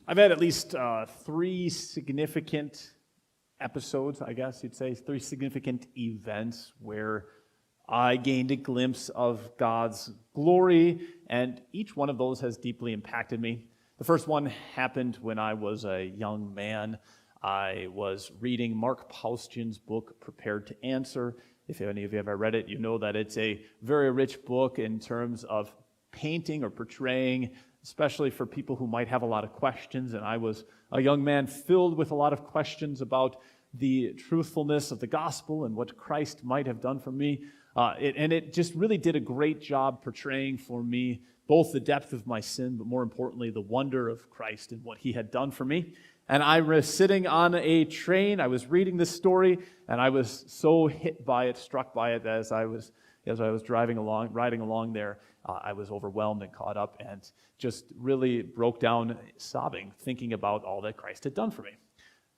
I've had at least three significant episodes, I guess you'd say, three significant events where I gained a glimpse of God's glory, and each one of those has deeply impacted me. The first one happened when I was a young man. I was reading Mark Paustian's book, Prepared to Answer. If any of you have ever read it, you know that it's a very rich book in terms of painting or portraying, especially for people who might have a lot of questions. And I was a young man filled with a lot of questions about the truthfulness of the gospel and what Christ might have done for me. It just really did a great job portraying for me both the depth of my sin, but more importantly, the wonder of Christ and what he had done for me. And I was sitting on a train, I was reading this story, and I was so hit by it, struck by it, as I was riding along there, I was overwhelmed and caught up and just really broke down sobbing, thinking about all that Christ had done for me.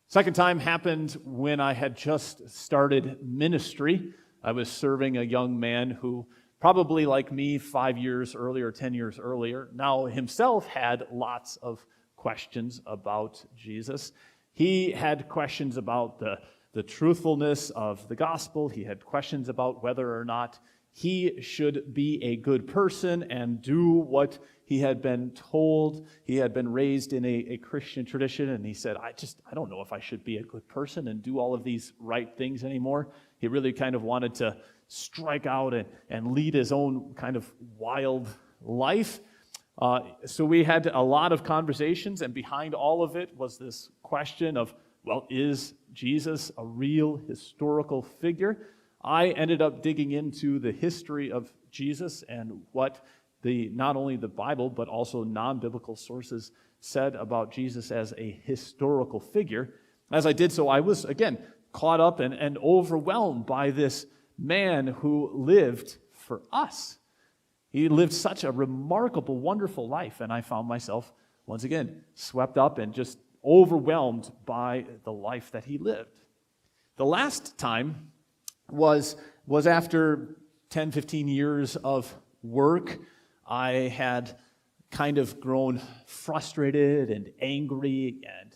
Second time happened when I had just started ministry. I was serving a young man who, probably like me 5 years earlier, 10 years earlier, now himself had lots of questions about Jesus. He had questions about the truthfulness of the gospel. He had questions about whether or not he should be a good person and do what he had been told. He had been raised in a Christian tradition, and he said, I don't know if I should be a good person and do all of these right things anymore. He really kind of wanted to strike out and lead his own kind of wild life. So we had a lot of conversations, and behind all of it was this question of, well, is Jesus a real historical figure? I ended up digging into the history of Jesus and what not only the Bible, but also non-biblical sources said about Jesus as a historical figure. As I did so, I was, again, caught up and overwhelmed by this man who lived for us. He lived such a remarkable, wonderful life, and I found myself, once again, swept up and just overwhelmed by the life that he lived. The last time was after 10, 15 years of work. I had kind of grown frustrated and angry and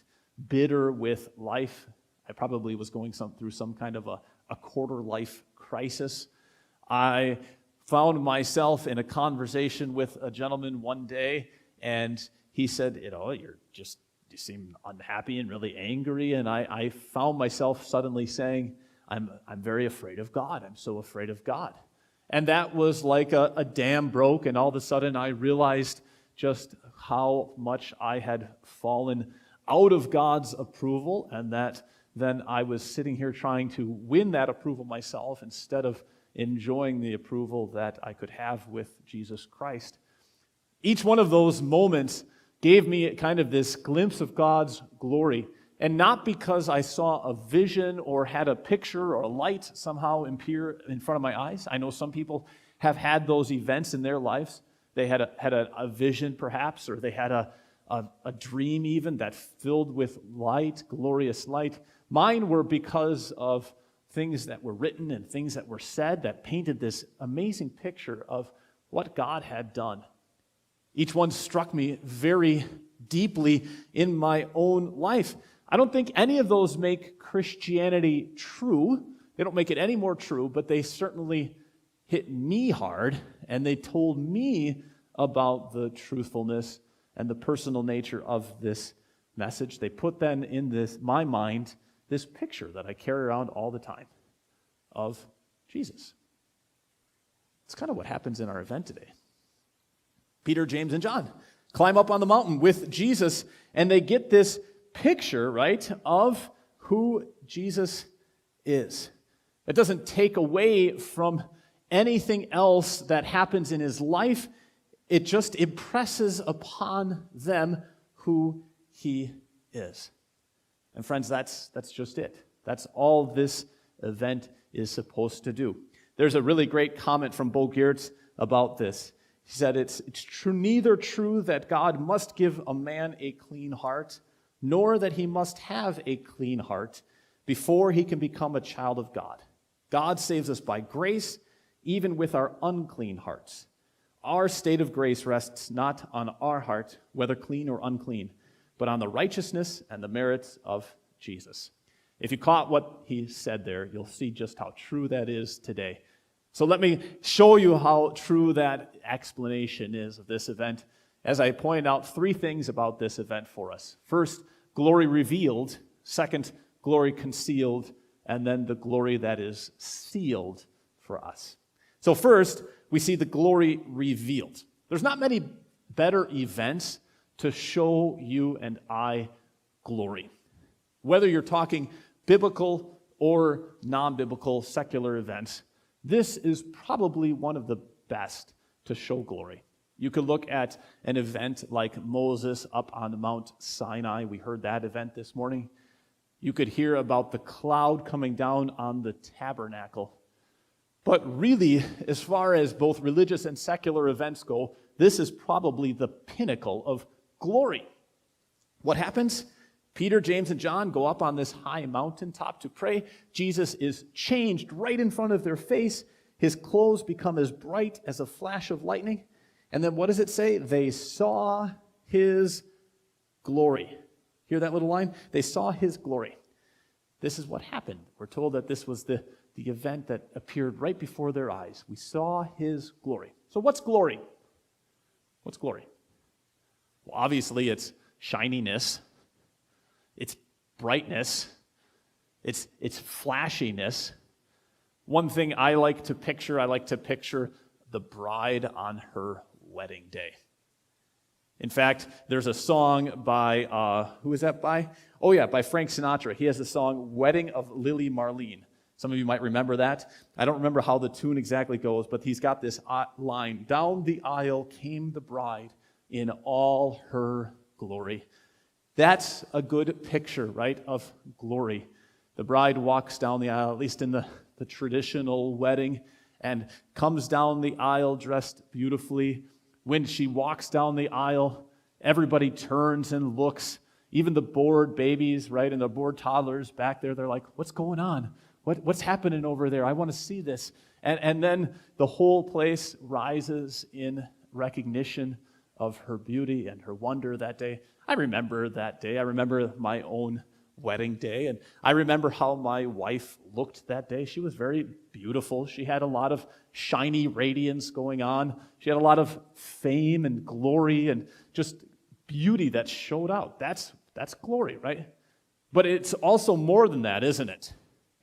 bitter with life. I probably was going through some kind of a quarter-life crisis. I found myself in a conversation with a gentleman one day, and he said, you seem unhappy and really angry, and I found myself suddenly saying, I'm very afraid of God. I'm so afraid of God. And that was like a dam broke, and all of a sudden I realized just how much I had fallen out of God's approval, and that then I was sitting here trying to win that approval myself instead of enjoying the approval that I could have with Jesus Christ. Each one of those moments gave me kind of this glimpse of God's glory. And not because I saw a vision or had a picture or a light somehow appear in front of my eyes. I know some people have had those events in their lives. They had a vision perhaps, or they had a dream even that filled with light, glorious light. Mine were because of things that were written and things that were said that painted this amazing picture of what God had done. Each one struck me very deeply in my own life. I don't think any of those make Christianity true. They don't make it any more true, but they certainly hit me hard, and they told me about the truthfulness and the personal nature of this message. They put then in my mind this picture that I carry around all the time of Jesus. It's kind of what happens in our event today. Peter, James, and John climb up on the mountain with Jesus, and they get this picture, right, of who Jesus is. It doesn't take away from anything else that happens in his life. It just impresses upon them who he is. And friends, that's just it. That's all this event is supposed to do. There's a really great comment from Bo Geertz about this. He said, it's neither true that God must give a man a clean heart, nor that he must have a clean heart before he can become a child of God. God saves us by grace, even with our unclean hearts. Our state of grace rests not on our heart, whether clean or unclean, but on the righteousness and the merits of Jesus. If you caught what he said there, you'll see just how true that is today. So let me show you how true that explanation is of this event as I point out three things about this event for us. First, glory revealed. Second, glory concealed. And then the glory that is sealed for us. So first, we see the glory revealed. There's not many better events to show you and I glory. Whether you're talking biblical or non-biblical secular events, this is probably one of the best to show glory. You could look at an event like Moses up on Mount Sinai. We heard that event this morning. You could hear about the cloud coming down on the tabernacle. But really, as far as both religious and secular events go, this is probably the pinnacle of glory. What happens? Peter, James, and John go up on this high mountaintop to pray. Jesus is changed right in front of their face. His clothes become as bright as a flash of lightning. And then what does it say? They saw his glory. Hear that little line? They saw his glory. This is what happened. We're told that this was the event that appeared right before their eyes. We saw his glory. So what's glory? What's glory? Well, obviously it's shininess. It's brightness. It's flashiness. One thing I like to picture the bride on her wedding day. In fact, there's a song by, who is that by? Oh yeah, by Frank Sinatra. He has the song Wedding of Lily Marlene. Some of you might remember that. I don't remember how the tune exactly goes, but he's got this line, down the aisle came the bride in all her glory. That's a good picture, right, of glory. The bride walks down the aisle, at least in the traditional wedding, and comes down the aisle dressed beautifully. When she walks down the aisle, everybody turns and looks. Even the bored babies, right, and the bored toddlers back there, they're like, what's going on? What's happening over there? I want to see this. And then the whole place rises in recognition of her beauty and her wonder that day. I remember that day. I remember my own wedding day, and I remember how my wife looked that day. She was very beautiful. She had a lot of shiny radiance going on. She had a lot of fame and glory and just beauty that showed out. That's glory, right? But it's also more than that, isn't it?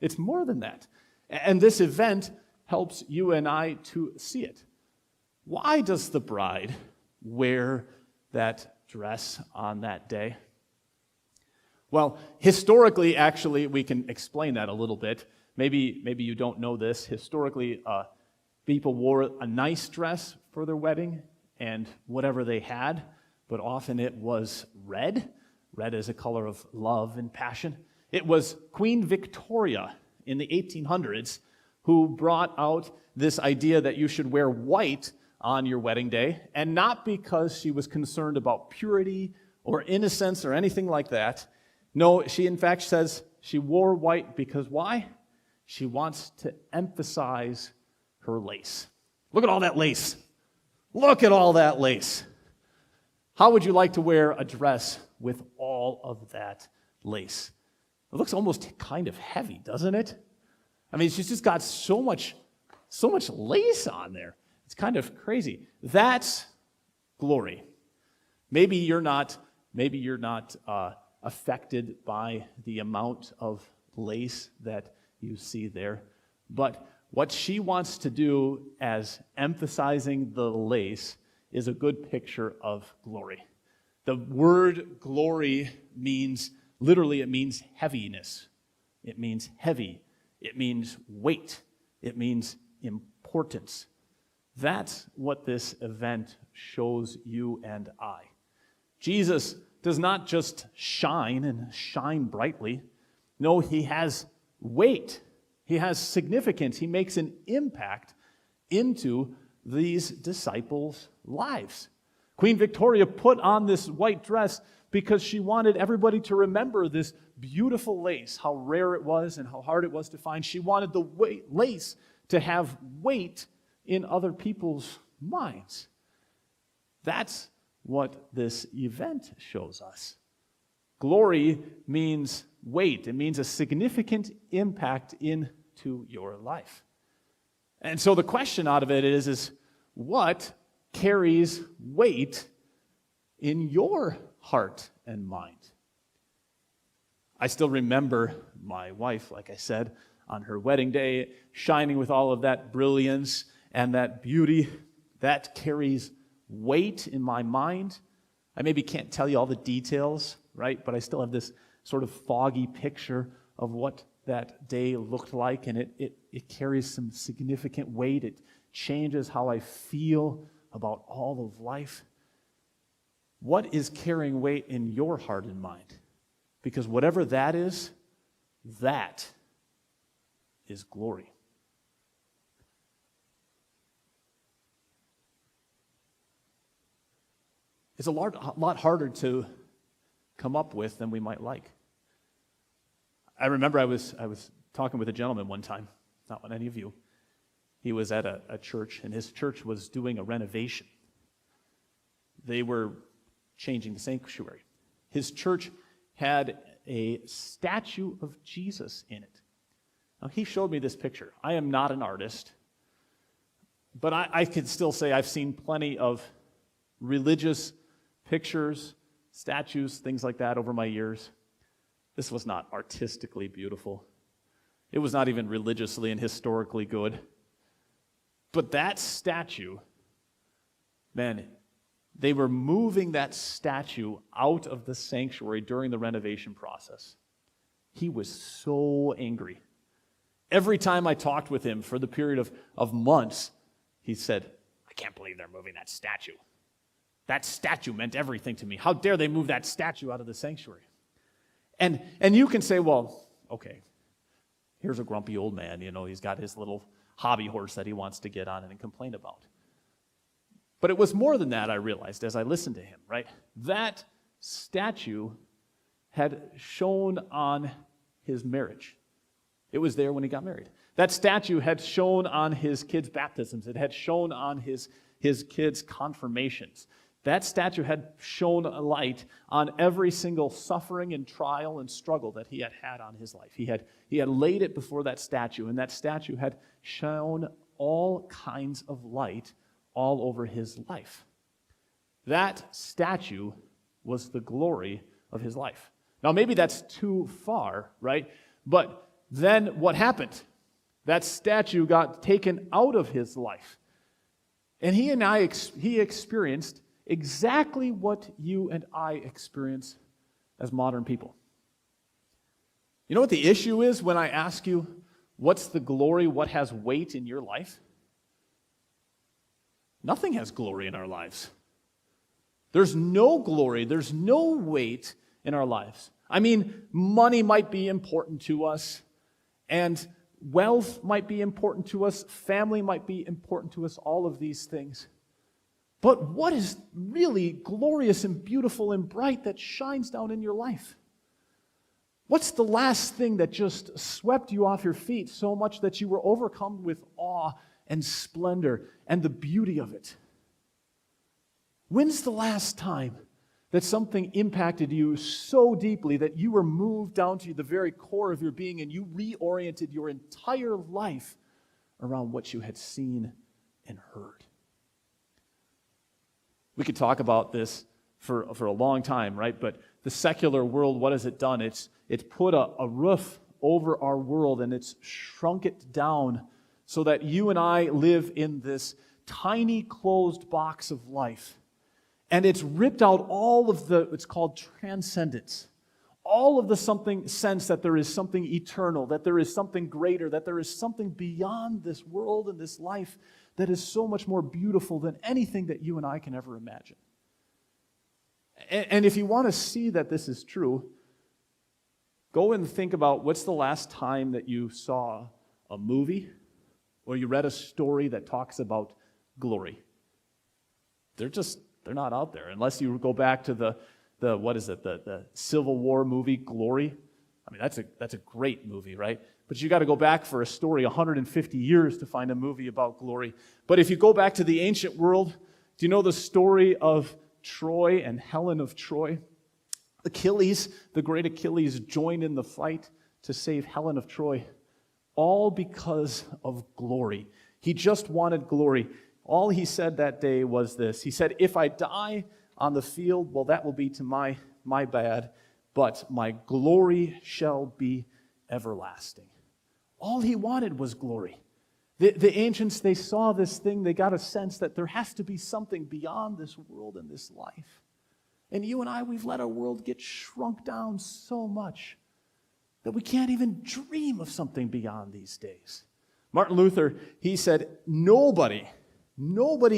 It's more than that. And this event helps you and I to see it. Why does the bride wear that dress on that day? Well, historically, actually, we can explain that a little bit. Maybe you don't know this. Historically, people wore a nice dress for their wedding and whatever they had, but often it was red. Red is a color of love and passion. It was Queen Victoria in the 1800s who brought out this idea that you should wear white on your wedding day, and not because she was concerned about purity or innocence or anything like that. No, she in fact says she wore white because why? She wants to emphasize her lace. Look at all that lace. Look at all that lace. How would you like to wear a dress with all of that lace? It looks almost kind of heavy, doesn't it? I mean, she's just got so much lace on there. It's kind of crazy. That's glory. Maybe you're not affected by the amount of lace that you see there, but what she wants to do as emphasizing the lace is a good picture of glory. The word glory means, literally, it means heaviness. It means heavy. It means weight. It means importance. That's what this event shows you and I. Jesus does not just shine and shine brightly. No, he has weight. He has significance. He makes an impact into these disciples' lives. Queen Victoria put on this white dress because she wanted everybody to remember this beautiful lace, how rare it was and how hard it was to find. She wanted the lace to have weight in other people's minds. That's what this event shows us. Glory means weight. It means a significant impact into your life. And so the question out of it is what carries weight in your heart and mind? I still remember my wife, like I said, on her wedding day, shining with all of that brilliance and that beauty. That carries weight in my mind. I maybe can't tell you all the details, right? But I still have this sort of foggy picture of what that day looked like, and it carries some significant weight. It changes how I feel about all of life. What is carrying weight in your heart and mind? Because whatever that is glory. It's a lot harder to come up with than we might like. I remember I was talking with a gentleman one time, not with any of you. He was at a church, and his church was doing a renovation. They were changing the sanctuary. His church had a statue of Jesus in it. Now, he showed me this picture. I am not an artist, but I could still say I've seen plenty of religious pictures, statues, things like that over my years. This was not artistically beautiful. It was not even religiously and historically good. But that statue, man, they were moving that statue out of the sanctuary during the renovation process. He was so angry. Every time I talked with him for the period of months, he said, I can't believe they're moving that statue. That statue meant everything to me. How dare they move that statue out of the sanctuary? And you can say, well, okay, here's a grumpy old man, he's got his little hobby horse that he wants to get on and complain about. But it was more than that, I realized, as I listened to him, right? That statue had shone on his marriage. It was there when he got married. That statue had shone on his kids' baptisms. It had shone on his kids' confirmations. That statue had shone a light on every single suffering and trial and struggle that he had on his life. He had laid it before that statue, and that statue had shone all kinds of light all over his life. That statue was the glory of his life. Now, maybe that's too far, right? But then what happened? That statue got taken out of his life. And he experienced exactly what you and I experience as modern people. You know what the issue is when I ask you, what's the glory, what has weight in your life? Nothing has glory in our lives. There's no glory, there's no weight in our lives. I mean, money might be important to us, and wealth might be important to us, family might be important to us, all of these things. But what is really glorious and beautiful and bright that shines down in your life? What's the last thing that just swept you off your feet so much that you were overcome with awe and splendor and the beauty of it? When's the last time that something impacted you so deeply that you were moved down to the very core of your being and you reoriented your entire life around what you had seen and heard? We could talk about this for a long time, right? But the secular world, what has it done? It's put a roof over our world, and it's shrunk it down so that you and I live in this tiny closed box of life. And it's ripped out all of it's called transcendence. All of the sense that there is something eternal, that there is something greater, that there is something beyond this world and this life that is so much more beautiful than anything that you and I can ever imagine. And if you want to see that this is true, go and think about what's the last time that you saw a movie or you read a story that talks about glory. They're not out there unless you go back to the Civil War movie Glory. I mean, that's a great movie, right? But you got to go back for a story 150 years to find a movie about glory. But if you go back to the ancient world, do you know the story of Troy and Helen of Troy? Achilles, the great Achilles, joined in the fight to save Helen of Troy, all because of glory. He just wanted glory. All he said that day was this. He said, if I die on the field, well, that will be to my bad, but my glory shall be everlasting. All he wanted was glory. The ancients, they saw this thing, they got a sense that there has to be something beyond this world and this life. And you and I, we've let our world get shrunk down so much that we can't even dream of something beyond these days. Martin Luther, he said, nobody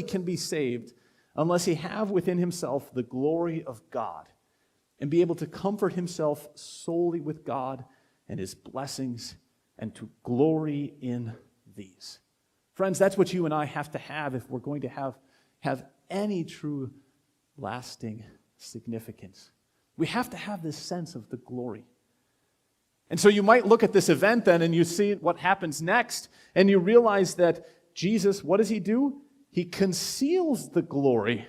can be saved unless he have within himself the glory of God and be able to comfort himself solely with God and his blessings and to glory in these. Friends, that's what you and I have to have if we're going to have any true lasting significance. We have to have this sense of the glory. And so you might look at this event then and you see what happens next and you realize that Jesus, what does he do? He conceals the glory.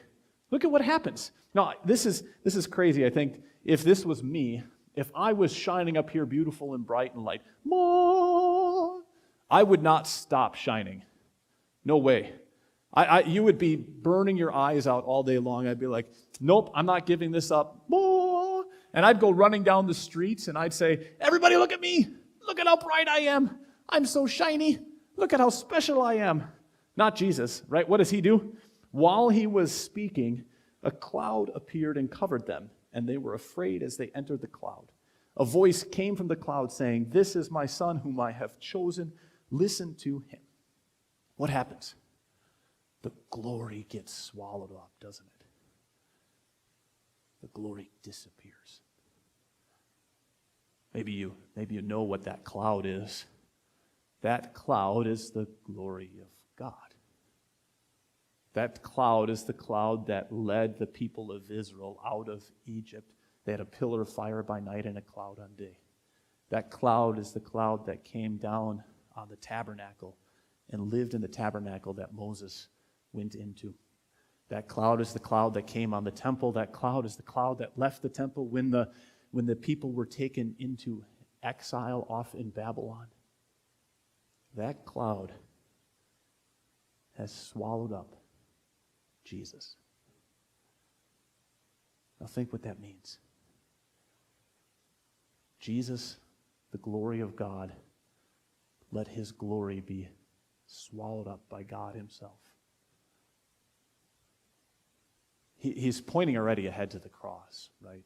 Look at what happens. Now, this is crazy, I think. If this was me, if I was shining up here beautiful and bright and light, I would not stop shining. No way. You would be burning your eyes out all day long. I'd be like, nope, I'm not giving this up. And I'd go running down the streets and I'd say, everybody look at me. Look at how bright I am. I'm so shiny. Look at how special I am. Not Jesus, right? What does he do? While he was speaking, a cloud appeared and covered them, and they were afraid as they entered the cloud. A voice came from the cloud saying, this is my son whom I have chosen. Listen to him. What happens? The glory gets swallowed up, doesn't it? The glory disappears. Maybe you know what that cloud is. That cloud is the glory of God. That cloud is the cloud that led the people of Israel out of Egypt. They had a pillar of fire by night and a cloud on day. That cloud is the cloud that came down on the tabernacle and lived in the tabernacle that Moses went into. That cloud is the cloud that came on the temple. That cloud is the cloud that left the temple when the people were taken into exile off in Babylon. That cloud has swallowed up Jesus. Now think what that means. Jesus, the glory of God, let his glory be swallowed up by God himself. He's pointing already ahead to the cross, right?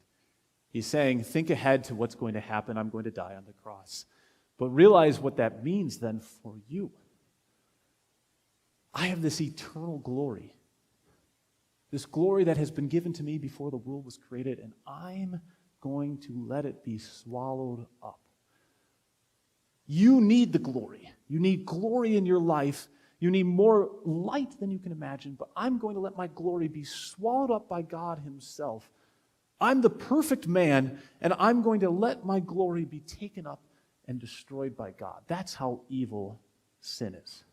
He's saying, think ahead to what's going to happen. I'm going to die on the cross. But realize what that means then for you. I have this eternal glory. This glory that has been given to me before the world was created, and I'm going to let it be swallowed up. You need the glory. You need glory in your life. You need more light than you can imagine, but I'm going to let my glory be swallowed up by God himself. I'm the perfect man, and I'm going to let my glory be taken up and destroyed by God. That's how evil sin is.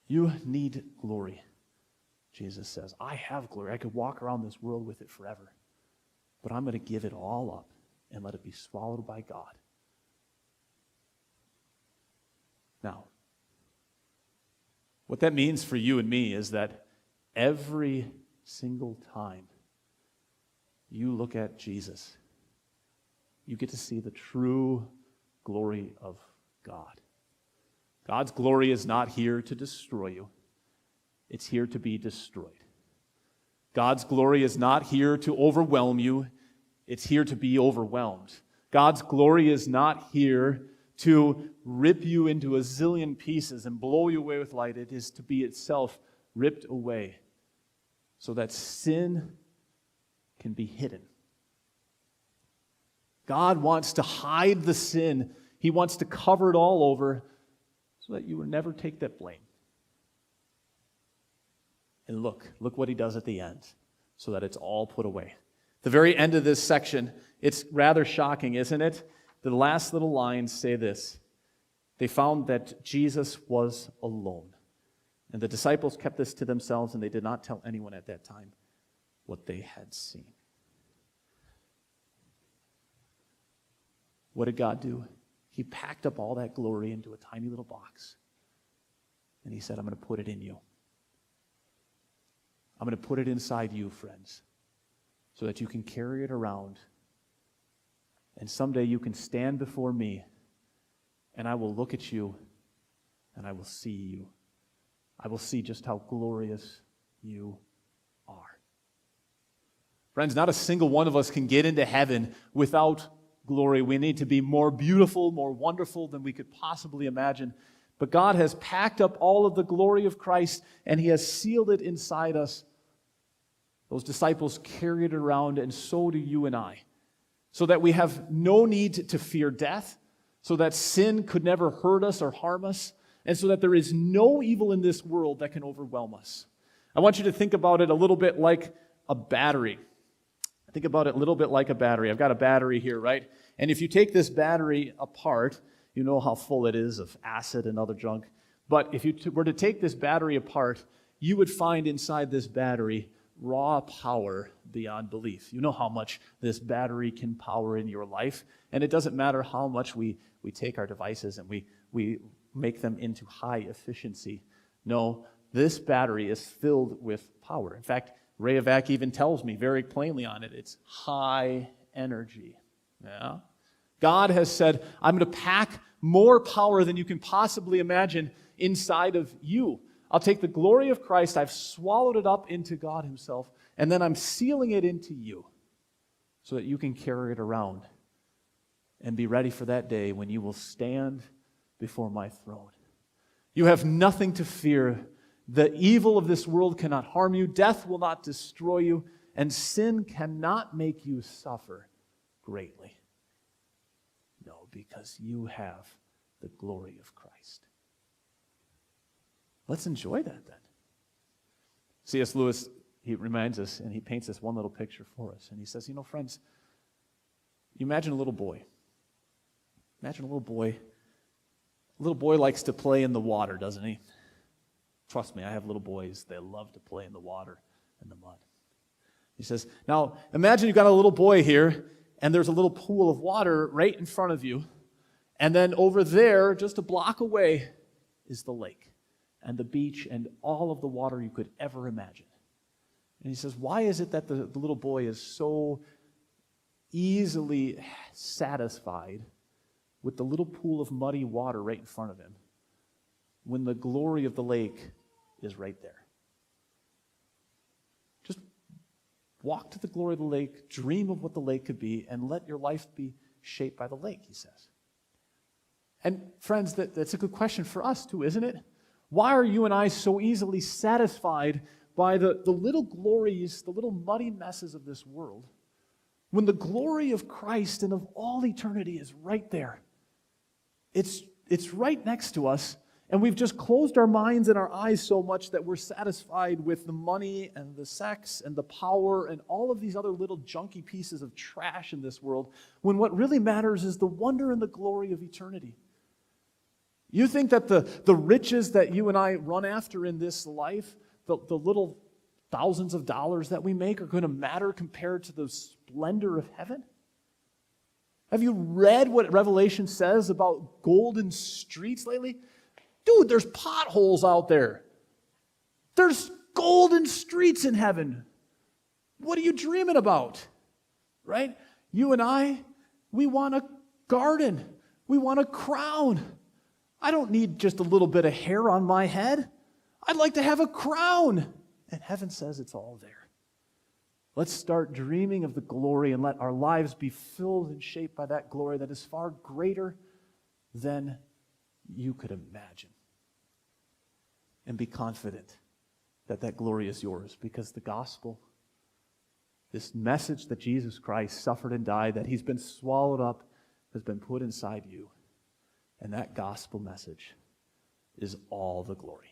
You need glory, Jesus says. I have glory. I could walk around this world with it forever, but I'm going to give it all up and let it be swallowed by God. Now, what that means for you and me is that every single time you look at Jesus, you get to see the true glory of God. God's glory is not here to destroy you. It's here to be destroyed. God's glory is not here to overwhelm you. It's here to be overwhelmed. God's glory is not here to rip you into a zillion pieces and blow you away with light. It is to be itself ripped away so that sin can be hidden. God wants to hide the sin. He wants to cover it all over so that you will never take that blame. And look what he does at the end so that it's all put away. The very end of this section, it's rather shocking, isn't it? The last little lines say this. They found that Jesus was alone. And the disciples kept this to themselves, and they did not tell anyone at that time what they had seen. what did God do? He packed up all that glory into a tiny little box. And he said, I'm going to put it in you. I'm going to put it inside you, friends, so that you can carry it around. And someday you can stand before me, and I will look at you, and I will see you. I will see just how glorious you are. Friends, not a single one of us can get into heaven without glory. We need to be more beautiful, more wonderful than we could possibly imagine. But God has packed up all of the glory of Christ, and he has sealed it inside us. Those disciples carried it around, and so do you and I, so that we have no need to fear death, so that sin could never hurt us or harm us, and so that there is no evil in this world that can overwhelm us. I want you to think about it a little bit like a battery. Think about it a little bit like a battery. I've got a battery here, right? And if you take this battery apart, you know how full it is of acid and other junk. But if you were to take this battery apart, you would find inside this battery raw power beyond belief. You know how much this battery can power in your life. And it doesn't matter how much we take our devices and we make them into high efficiency. No, this battery is filled with power. In fact, Rayovac even tells me very plainly on it, it's high energy. Yeah? God has said, I'm going to pack more power than you can possibly imagine inside of you. I'll take the glory of Christ, I've swallowed it up into God himself, and then I'm sealing it into you so that you can carry it around and be ready for that day when you will stand before my throne. You have nothing to fear. The evil of this world cannot harm you, death will not destroy you, and sin cannot make you suffer greatly. No, because you have the glory of Christ. Let's enjoy that then. C.S. Lewis, he reminds us, and he paints this one little picture for us, and he says, friends, you imagine a little boy. Imagine a little boy. A little boy likes to play in the water, doesn't he? Trust me, I have little boys. They love to play in the water and the mud. He says, now imagine you've got a little boy here, and there's a little pool of water right in front of you, and then over there, just a block away, is the lake and the beach and all of the water you could ever imagine. And he says, why is it that the little boy is so easily satisfied with the little pool of muddy water right in front of him when the glory of the lake is right there? Just walk to the glory of the lake, dream of what the lake could be, and let your life be shaped by the lake, he says. And friends, that's a good question for us too, isn't it? Why are you and I so easily satisfied by the little glories, the little muddy messes of this world, when the glory of Christ and of all eternity is right there? It's right next to us, and we've just closed our minds and our eyes so much that we're satisfied with the money and the sex and the power and all of these other little junky pieces of trash in this world, when what really matters is the wonder and the glory of eternity. You think that the riches that you and I run after in this life, the little thousands of dollars that we make, are going to matter compared to the splendor of heaven? Have you read what Revelation says about golden streets lately? Dude, there's potholes out there. There's golden streets in heaven. What are you dreaming about? Right? You and I, we want a garden. We want a crown. I don't need just a little bit of hair on my head. I'd like to have a crown. And heaven says it's all there. Let's start dreaming of the glory and let our lives be filled and shaped by that glory that is far greater than you could imagine. And be confident that that glory is yours, because the gospel, this message that Jesus Christ suffered and died, that he's been swallowed up, has been put inside you. And that gospel message is all the glory.